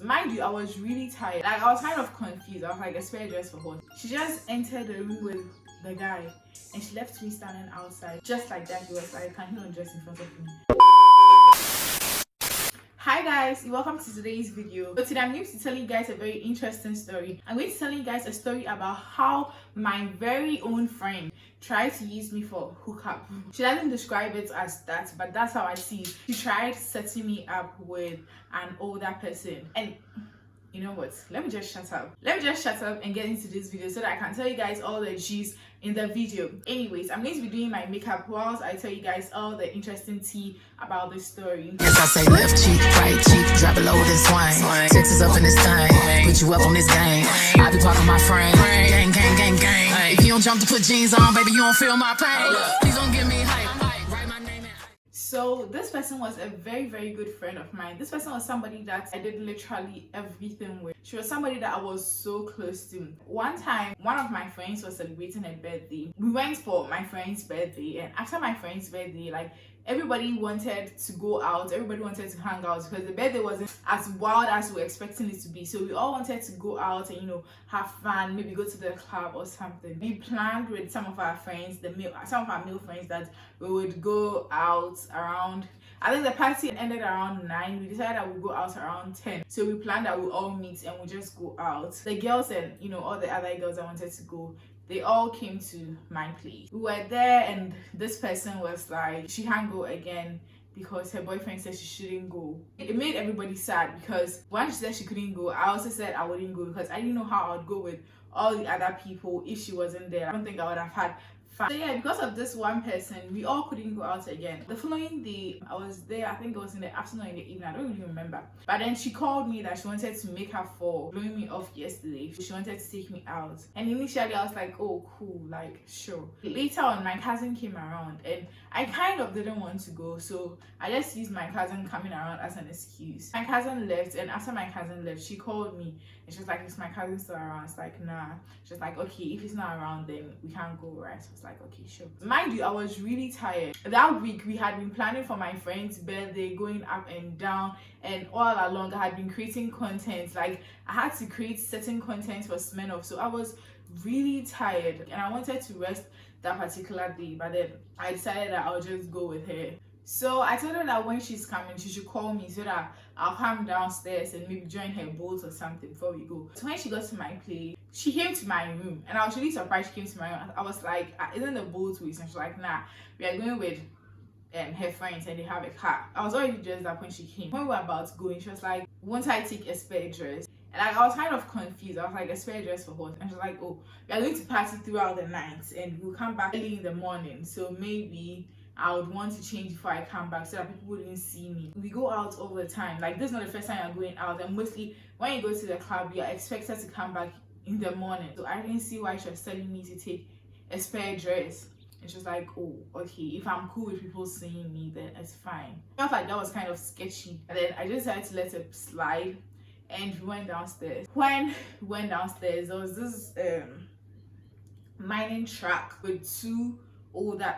Mind you, I was really tired. Like, I was kind of confused. I was like, a spare dress for what? She just entered the room with the guy and she left me standing outside. Just like that, he was like, can he undress in front of me? Hi guys, welcome to today's video. So today I'm going to tell you guys a very interesting story. I'm going to tell you guys a story about how my very own friend tried to use me for hookup. She doesn't describe it as that, but that's how I see it. She tried setting me up with an older person. And you know what? Let me just shut up. Let me just shut up and get into this video so that I can tell you guys all the G's in the video. Anyways, I'm going to be doing my makeup whilst I tell you guys all the interesting tea about this story. Yes, I say left cheek, right cheek, drop it low and swing. Texas up in this thing, put you up on this game. I be part of my frame, gang, gang, gang, gang. If you don't jump to put jeans on, baby, you don't feel my pain. Please don't give me hype, write my name in. So this person was a very, very good friend of mine. This person was somebody that I did literally everything with. She was somebody that I was so close to. One time, one of my friends was celebrating her birthday. We went for my friend's birthday, and after my friend's birthday, like, everybody wanted to go out, everybody wanted to hang out because the birthday wasn't as wild as we were expecting it to be. So we all wanted to go out and, you know, have fun, maybe go to the club or something. We planned with some of our friends, some of our male friends, that we would go out around, I think the party ended around 9. We decided that we'd go out around 10. So we planned that we'll all meet and we'll just go out. The girls and, you know, all the other girls that wanted to go, they all came to my place. We were there and this person was like, she can't go again because her boyfriend said she shouldn't go. It made everybody sad because when she said she couldn't go, I also said I wouldn't go because I didn't know how I would go with all the other people if she wasn't there. I don't think I would have had fun. So yeah, because of this one person, we all couldn't go out again. The following day, I was there, I think it was in the afternoon or in the evening, I don't really remember. But then she called me that she wanted to make up for blowing me off yesterday. She wanted to take me out. And initially I was like, oh cool, like sure. Later on, my cousin came around and I kind of didn't want to go, so I just used my cousin coming around as an excuse. My cousin left, and after my cousin left, she called me and she was like, is my cousin still around? It's like, nah. She was like, okay, if he's not around, then we can't go, right? So I was like, okay, sure. Mind you, I was really tired. That week we had been planning for my friend's birthday, going up and down, and all along I had been creating content. Like, I had to create certain content for Smirnoff, so I was really tired and I wanted to rest that particular day, but then I decided that I'll just go with her. So I told her that when she's coming, she should call me so that I'll come downstairs and maybe join her boat or something before we go. So when she got to my place, she came to my room and I was really surprised she came to my room. I was like, isn't the boat with? And she's like, nah, we are going with her friends and they have a car. I was already dressed up when she came. When we were about to go in, she was like, won't I take a spare dress? And like, I was kind of confused. I was like, a spare dress for what? And she's like, oh, we are going to party throughout the night and we'll come back early in the morning. So maybe I would want to change before I come back so that people wouldn't see me. We go out all the time. Like, this is not the first time you're going out. And mostly when you go to the club, you're expected to come back in the morning. So I didn't see why she was telling me to take a spare dress. And she was like, oh, okay, if I'm cool with people seeing me, then it's fine. I felt like that was kind of sketchy. And then I just decided to let it slide. And we went downstairs. When we went downstairs, there was this mining truck with two older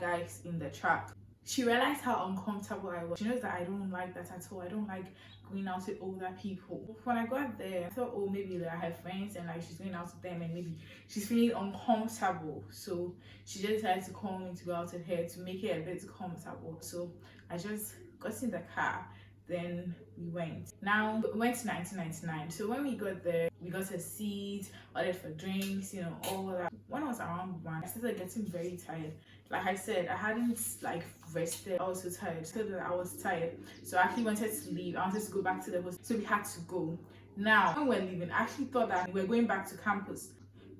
guys in the truck. She realized how uncomfortable I was. She knows that I don't like that at all. I don't like going out with older people. When I got there, I thought, oh, maybe they are her friends and like she's going out with them and maybe she's feeling uncomfortable. So she just decided to call me to go out with her to make it a bit comfortable. So I just got in the car. Then we went. Now we went to 1999. So when we got there, we got a seat, ordered for drinks, you know, all that. When I was around 1, I started getting very tired. Like I said, I hadn't like rested. I was so tired. So that I was tired. So I actually wanted to leave. I wanted to go back to the hostel. So we had to go. Now when we're leaving, I actually thought that we were going back to campus.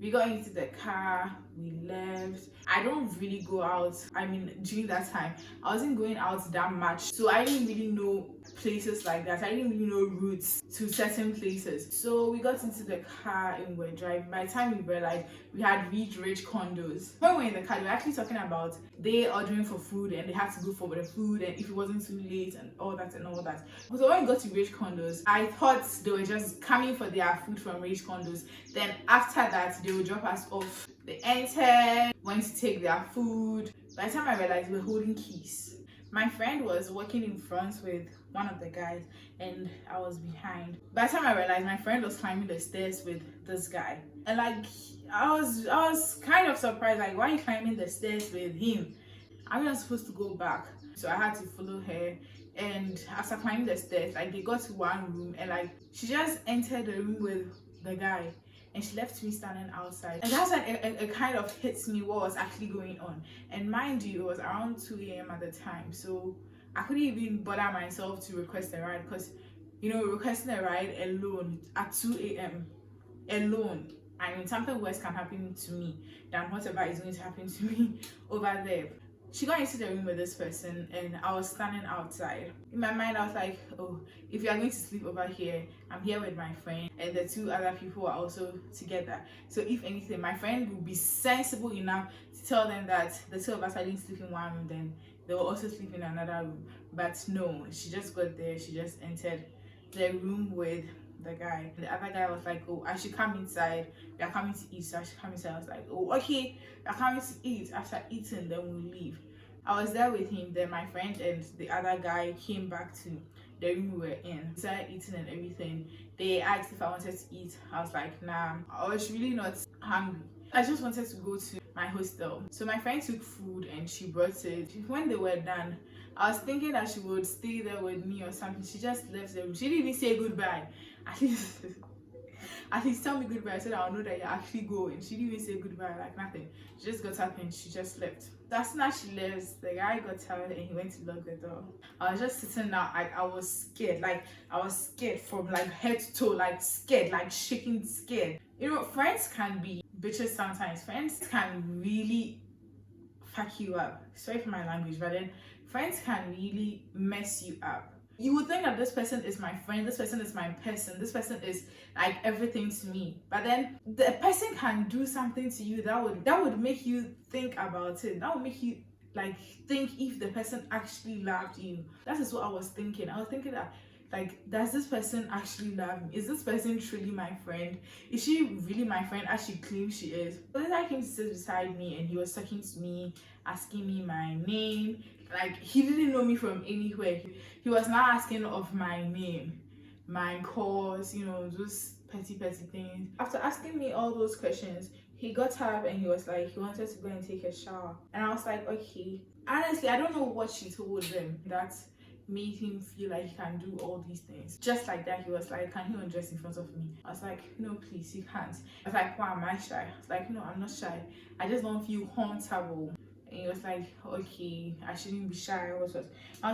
We got into the car, we left. I don't really go out. I mean, during that time, I wasn't going out that much. So I didn't really know places like that. I didn't really know routes to certain places. So we got into the car and we were driving. By the time we realized, we had reached rich condos. When we were in the car, we were actually talking about they ordering for food and they had to go for the food and if it wasn't too late and all that and all that. So when we got to rich condos, I thought they were just coming for their food from rich condos. Then after that, they would drop us off. They entered, went to take their food. By the time I realized, we were holding keys. My friend was walking in front with one of the guys, and I was behind. By the time I realized, my friend was climbing the stairs with this guy, and like I was kind of surprised, like, why are you climbing the stairs with him? I'm not supposed to go back, so I had to follow her. And after climbing the stairs, like, they got to one room, and like she just entered the room with the guy, and she left me standing outside. And that's when it kind of hits me what was actually going on. And mind you, it was around 2 a.m. at the time, so I couldn't even bother myself to request a ride, because requesting a ride alone at 2 a.m. alone, I mean, something worse can happen to me than whatever is going to happen to me over there. She got into the room with this person, and I was standing outside. In my mind, I was like, oh, if you are going to sleep over here, I'm here with my friend, and the two other people are also together. So if anything, my friend will be sensible enough to tell them that the two of us are going to sleep in one room, then they will also sleep in another room. But no, she just got there, she just entered the room with the guy. The other guy was like, oh, I should come inside, we are coming to eat, so I should come inside. I was like, oh, okay, we are coming to eat. After eating, then we'll leave. I was there with him. Then my friend and the other guy came back to the room we were in. We started eating and everything. They asked if I wanted to eat. I was like, nah, I was really not hungry. I just wanted to go to my hostel. So my friend took food and she brought it. When they were done, I was thinking that she would stay there with me or something. She just left the room. She didn't even say goodbye. At least tell me goodbye so that I'll know that you're actually going. She didn't even say goodbye, like nothing. She just got up and she just left. So as soon as she left, the guy got tired and he went to lock the door. I was just sitting there, like I was scared. Like I was scared from like head to toe, like scared, like shaking, scared. Friends can be bitches sometimes. Friends can really fuck you up. Sorry for my language, but then friends can really mess you up. You would think that this person is my friend, this person is my person, this person is like everything to me. But then the person can do something to you that would make you think about it. That would make you like think if the person actually loved you. That is what I was thinking. I was thinking that, like, does this person actually love me? Is this person truly my friend? Is she really my friend as she claims she is? But then I came to sit beside me and he was talking to me, asking me my name. Like, he didn't know me from anywhere. He was now asking of my name, my course, those petty things. After asking me all those questions, he got up and he was like, he wanted to go and take a shower. And I was like, okay. Honestly, I don't know what she told them that made him feel like he can do all these things. Just like that, he was like, can you undress in front of me? I was like, no, please, you can't. I was like, why am I shy? I was like, no, I'm not shy. I just don't feel comfortable. And he was like, okay, I shouldn't be shy. I was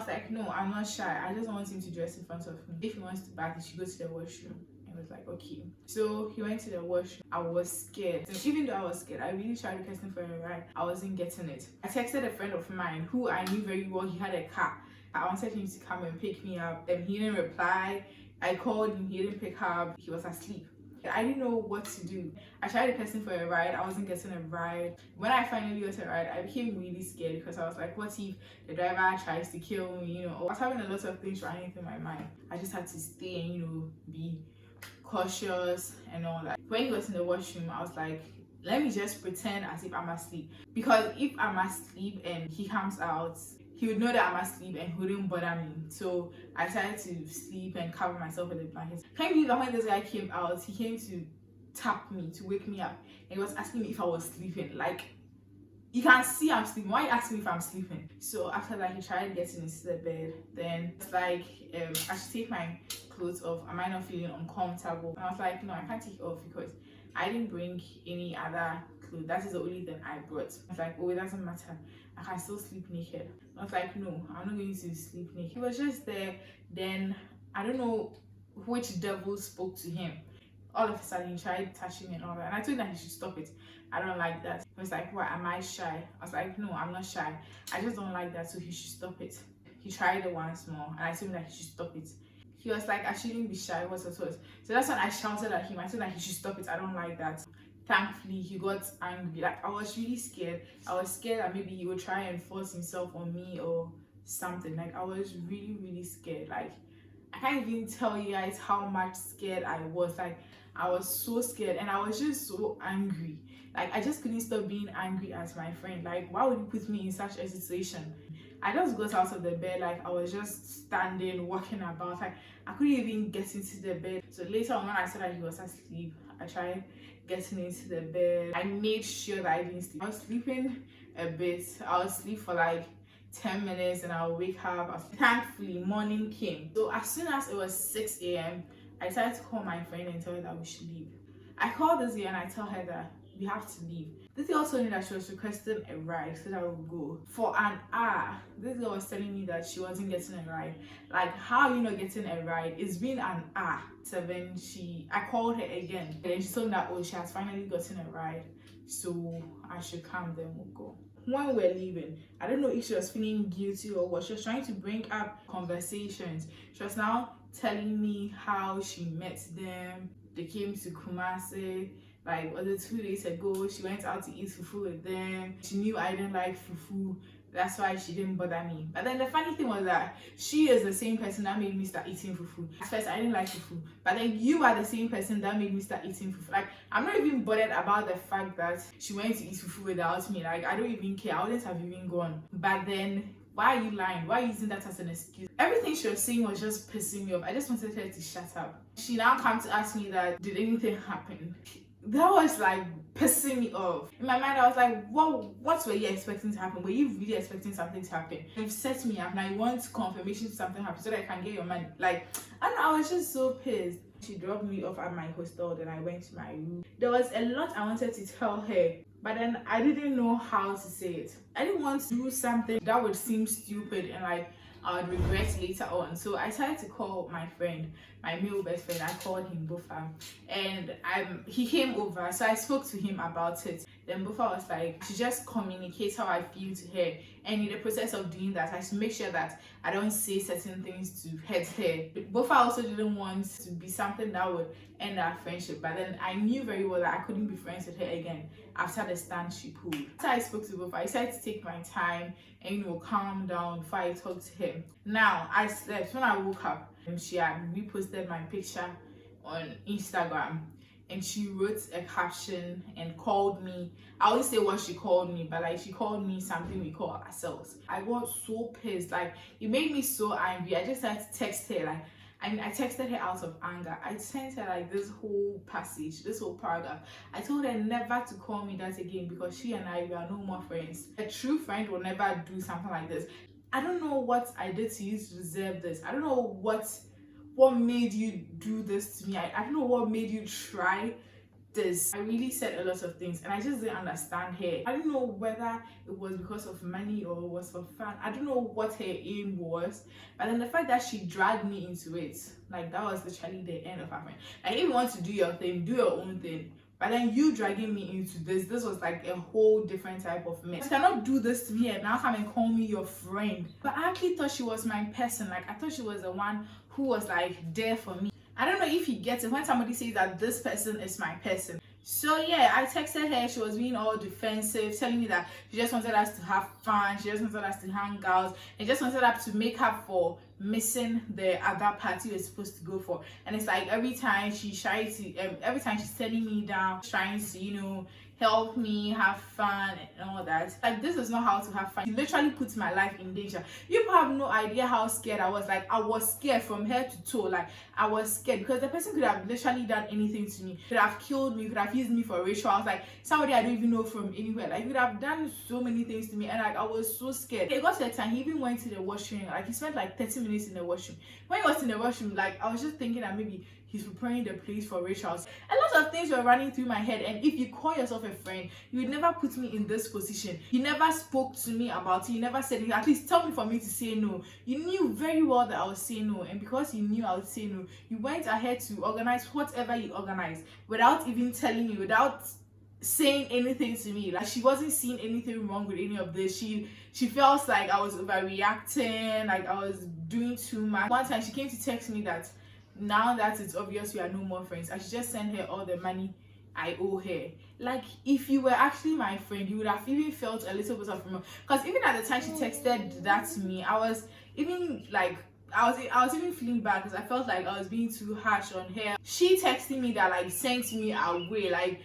like, no, I'm not shy. I just want him to dress in front of me. If he wants to bath, he should go to the washroom. And I was like, okay. So he went to the washroom. I was scared. And even though I was scared, I really tried requesting for a ride. I wasn't getting it. I texted a friend of mine who I knew very well. He had a car. I wanted him to come and pick me up, and he didn't reply. I called him, he didn't pick up. He was asleep. I didn't know what to do. I tried requesting for a ride. I wasn't getting a ride. When I finally got a ride, I became really scared because I was like, what if the driver tries to kill me? I was having a lot of things running through my mind. I just had to stay and, be cautious and all that. When he was in the washroom, I was like, let me just pretend as if I'm asleep. Because if I'm asleep and he comes out, he would know that I'm asleep and he wouldn't bother me. So I tried to sleep and cover myself with a blanket. Can you believe that when this guy came out, he came to tap me, to wake me up, and he was asking me if I was sleeping. Like, you can see I'm sleeping. Why are you asking me if I'm sleeping? So after that, he tried getting into the bed. Then it's like, I should take my clothes off. Am I not feeling uncomfortable? And I was like, no, I can't take it off because I didn't bring any other clothes. That is the only thing I brought. I was like, oh, it doesn't matter. I can still sleep naked. I was like, no, I'm not going to sleep naked. He was just there. Then I don't know which devil spoke to him. All of a sudden, he tried touching me and all that. And I told him that he should stop it. I don't like that. He was like, what, am I shy? I was like, no, I'm not shy. I just don't like that, so he should stop it. He tried it once more, and I told him that he should stop it. He was like, I shouldn't be shy. What? So that's when I shouted at him. I told him that he should stop it. I don't like that. Thankfully, he got angry. Like, I was really scared. I was scared that maybe he would try and force himself on me or something. Like, I was really, really scared. Like, I can't even tell you guys how much scared I was. Like, I was so scared and I was just so angry. Like, I just couldn't stop being angry at my friend. Like, why would you put me in such a situation? I just got out of the bed, like I was just standing, walking about, like I couldn't even get into the bed. So later on, when I saw that he was asleep, I tried getting into the bed. I made sure that I didn't sleep. I was sleeping a bit. I would sleep for like 10 minutes and I'll wake up. Thankfully, morning came. So as soon as it was 6 a.m., I decided to call my friend and tell her that we should leave. I called this girl and I tell her that we have to leave. This girl told me that she was requesting a ride so that we'll go. For an hour, this girl was telling me that she wasn't getting a ride. Like, how are you not getting a ride? It's been an hour. So then I called her again. And then she told me that, oh, she has finally gotten a ride. So I should come, then we'll go. When we're leaving, I don't know if she was feeling guilty or what. She was trying to bring up conversations. She was now telling me how she met them. They came to Kumasi. Like, was it 2 days ago? She went out to eat fufu with them. She knew I didn't like fufu. That's why she didn't bother me. But then the funny thing was that she is the same person that made me start eating fufu. At first, I didn't like fufu. But then you are the same person that made me start eating fufu. Like, I'm not even bothered about the fact that she went to eat fufu without me. Like, I don't even care. I wouldn't have even gone. But then, why are you lying? Why are you using that as an excuse? Everything she was saying was just pissing me off. I just wanted her to shut up. She now came to ask me that, did anything happen? That was like pissing me off. In my mind, I was like, what were you expecting to happen? Were you really expecting something to happen? You've set me up, now you want confirmation something happened so that I can get your money. Like, I don't know, I was just so pissed. She dropped me off at my hostel, then I went to my room. There was a lot I wanted to tell her, but then I didn't know how to say it. I didn't want to do something that would seem stupid and like I would regret later on. So I tried to call my friend, my male best friend. I called him Bufa, and he came over. So I spoke to him about it. Then Bufa was like, to just communicate how I feel to her. And in the process of doing that, I should make sure that I don't say certain things to hurt her. Bufa also didn't want to be something that would end our friendship. But then I knew very well that I couldn't be friends with her again after the stand she pulled. After I spoke to Bufa, I decided to take my time and calm down before I talked to him. Now I slept. When I woke up, she had reposted my picture on Instagram and she wrote a caption and called me. I always say what she called me, but like she called me something we call ourselves. I got so pissed. Like, it made me so angry. I just had to text her. Like, I texted her out of anger. I sent her like this whole passage, this whole paragraph. I told her never to call me that again because she and I, we are no more friends. A true friend will never do something like this. I don't know what I did to you to deserve this. I don't know what made you do this to me. I don't know what made you try this. I really said a lot of things and I just didn't understand her. I don't know whether it was because of money or it was for fun. I don't know what her aim was, but then the fact that she dragged me into it, like, that was literally the end of our friend. Like, if you want to do your thing, do your own thing. But then you dragging me into this was like a whole different type of mess. You cannot do this to me and now come and call me your friend. But I actually thought she was my person. Like, I thought she was the one who was like there for me. I don't know if you get it when somebody says that this person is my person. So yeah, I texted her. She was being all defensive, telling me that she just wanted us to have fun, she just wanted us to hang out, and just wanted us to make up for missing the other party we were supposed to go for. And it's like every time she's telling me down, trying to help me have fun and all that. Like, this is not how to have fun. She literally puts my life in danger. You people have no idea how scared I was. Like, I was scared from head to toe. Like, I was scared because the person could have literally done anything to me. Could have killed me, could have used me for rituals. Like, somebody I don't even know from anywhere. Like, he could have done so many things to me, and like, I was so scared. It got to the time he even went to the washroom. Like, he spent like 30 minutes in the washroom. When he was in the washroom, like, I was just thinking that maybe he's preparing the place for rituals. A lot of things were running through my head, and if you call yourself a friend, you would never put me in this position. You never spoke to me about it. You never said, at least tell me for me to say no. You knew very well that I would say no, and because you knew I would say no, you went ahead to organize whatever you organized without even telling me, without saying anything to me. Like, she wasn't seeing anything wrong with any of this. She felt like I was overreacting, like I was doing too much. One time she came to text me that now that it's obvious we are no more friends, I should just send her all the money I owe her. Like, if you were actually my friend, you would have even felt a little bit of remorse. Because even at the time she texted that to me, I was even like, I was even feeling bad because I felt like I was being too harsh on her. She texted me that, like, sent me away. Like,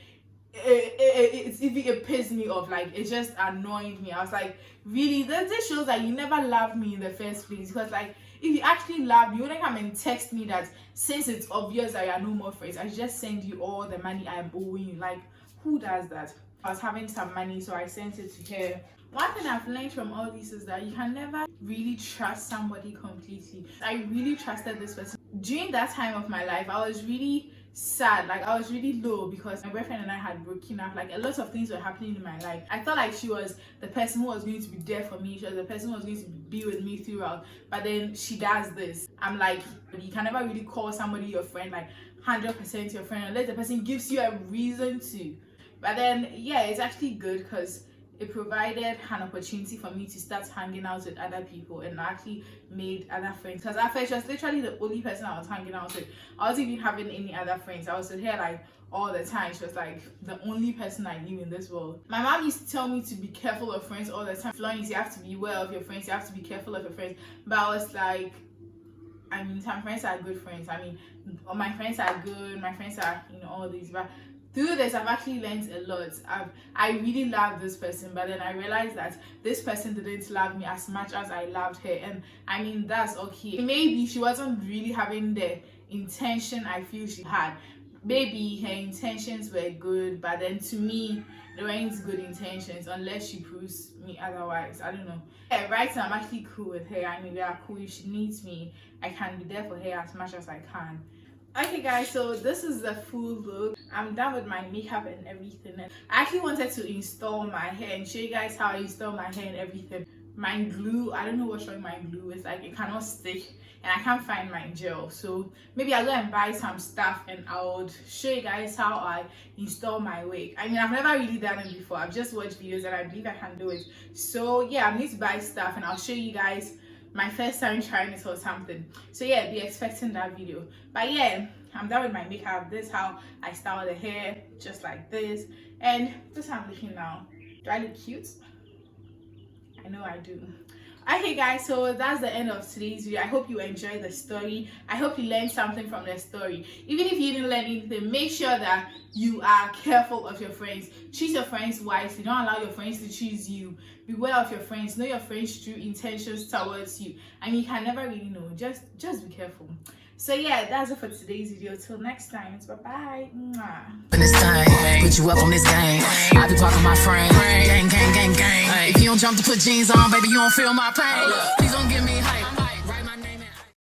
it pissed me off. Like, it just annoyed me. I was like, really, this shows that you never loved me in the first place. Because like, if you actually loved me, you wouldn't come and text me that since it's obvious that you are no more friends, I just send you all the money I'm owing you. Like, who does that? I was having some money, so I sent it to her. One thing I've learned from all this is that you can never really trust somebody completely. I really trusted this person. During that time of my life, I was really sad. Like, I was really low because my boyfriend and I had broken up. Like, a lot of things were happening in my life. I felt like she was the person who was going to be there for me. She was the person who was going to be with me throughout. But then she does this. I'm like, you can never really call somebody your friend, like 100% your friend, unless the person gives you a reason to. But then, yeah, it's actually good because it provided an opportunity for me to start hanging out with other people and actually made other friends. Because at first, she was literally the only person I was hanging out with. I wasn't even having any other friends. I was with her like all the time. She was like the only person I knew in this world. My mom used to tell me to be careful of friends all the time. Florence, you have to be aware of your friends. You have to be careful of your friends. But I was like, I mean, some friends are good friends. I mean, my friends are good. My friends are, all these. But through this, I've actually learned a lot. I really loved this person, but then I realized that this person didn't love me as much as I loved her. And I mean, that's okay. Maybe she wasn't really having the intention I feel she had. Maybe her intentions were good, but then to me, they weren't good intentions unless she proves me otherwise. I don't know. Yeah, right now, I'm actually cool with her. I mean, we are cool. If she needs me, I can be there for her as much as I can. Okay guys, so this is the full look. I'm done with my makeup and everything. I actually wanted to install my hair and show you guys how I install my hair and everything. My glue, I don't know what's wrong with my glue. It's like it cannot stick and I can't find my gel. So maybe I'll go and buy some stuff and I'll show you guys how I install my wig. I mean, I've never really done it before. I've just watched videos and I believe I can do it. So yeah, I'm going to buy stuff and I'll show you guys my first time trying it or something. So yeah, be expecting that video. But yeah, I'm done with my makeup. This is how I style the hair, just like this. And this is how I'm looking now. Do I look cute? I know I do. Okay guys, so that's the end of today's video. I hope you enjoyed the story. I hope you learned something from the story. Even if you didn't learn anything, make sure that you are careful of your friends. Choose your friends wisely. Don't allow your friends to choose you. Beware of your friends. Know your friends' true intentions towards you. I mean, you can never really know. Just be careful. So yeah, that's it for today's video. Till next time, it's bye-bye. Put you up on this game. I be talking my friend. Gang, gang, gang, gang. If you don't jump to put jeans on, baby, you don't feel my pain. Please don't give me hype.